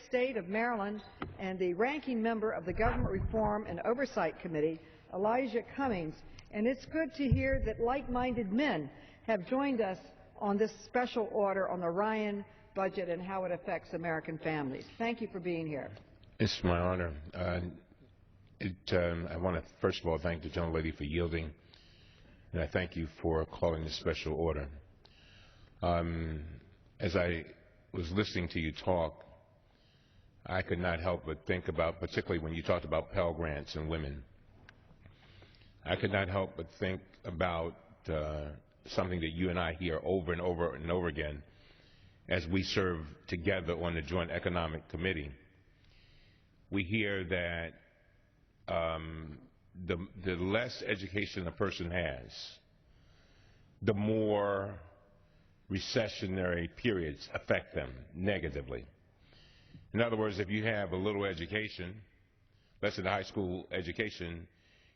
State of Maryland and the ranking member of the Government Reform and Oversight Committee, Elijah Cummings, and it's good to hear that like-minded men have joined us on this special order on the Ryan budget and how it affects American families. Thank you for being here. It's my honor. I want to first of all thank the gentlelady for yielding, and I thank you for calling this special order. As I was listening to you talk, I could not help but think about, particularly when you talked about Pell Grants and women, I could not help but think about something that you and I hear over and over and over again as we serve together on the Joint Economic Committee. We hear that the less education a person has, the more recessionary periods affect them negatively. In other words, if you have a little education, less than a high school education,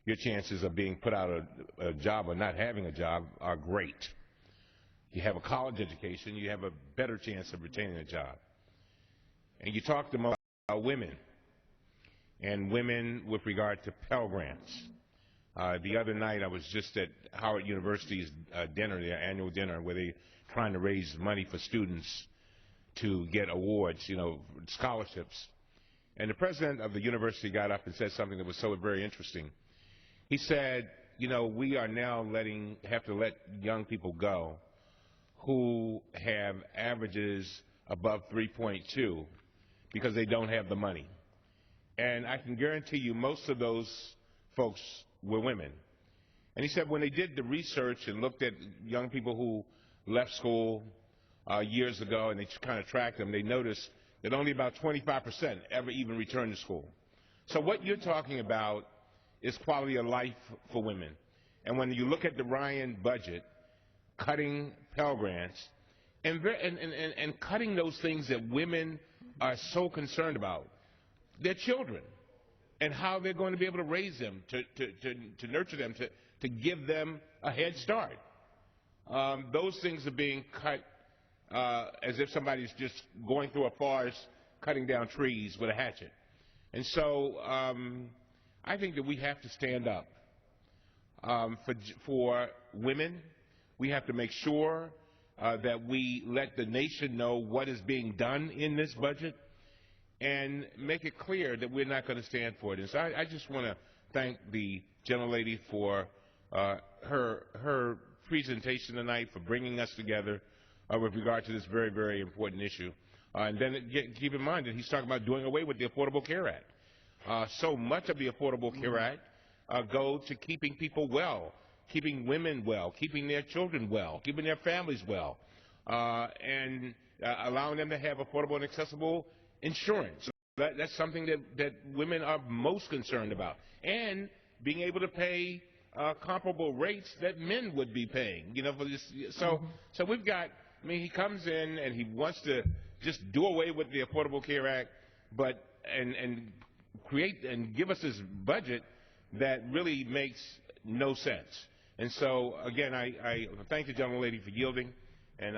your chances of being put out of a job or not having a job are great. You have a college education, you have a better chance of retaining a job. And you talked about women, and women with regard to Pell Grants. The other night I was just at Howard University's dinner, their annual dinner, where they're trying to raise money for students to get awards, scholarships. And the president of the university got up and said something that was so very interesting. He said, we are now have to let young people go who have averages above 3.2 because they don't have the money. And I can guarantee you most of those folks were women. And he said when they did the research and looked at young people who left school years ago and they kind of tracked them, they noticed that only about 25% ever even returned to school. So what you're talking about is quality of life for women. And when you look at the Ryan budget, cutting Pell Grants, and cutting those things that women are so concerned about, their children, and how they're going to be able to raise them, to nurture them, to give them a head start. Those things are being cut as if somebody's just going through a forest cutting down trees with a hatchet. And so I think that we have to stand up for women. We have to make sure that we let the nation know what is being done in this budget and make it clear that we're not going to stand for it. And so I just want to thank the gentlelady for her presentation tonight, for bringing us together with regard to this very, very important issue. And then keep in mind that he's talking about doing away with the Affordable Care Act. So much of the Affordable Care Act go to keeping people well, keeping women well, keeping their children well, keeping their families well, and allowing them to have affordable and accessible insurance. That's something that women are most concerned about. And being able to pay comparable rates that men would be paying, for this. So we've got, he comes in and he wants to just do away with the Affordable Care Act, but and create and give us this budget that really makes no sense. And so, again, I thank the gentlelady for yielding, and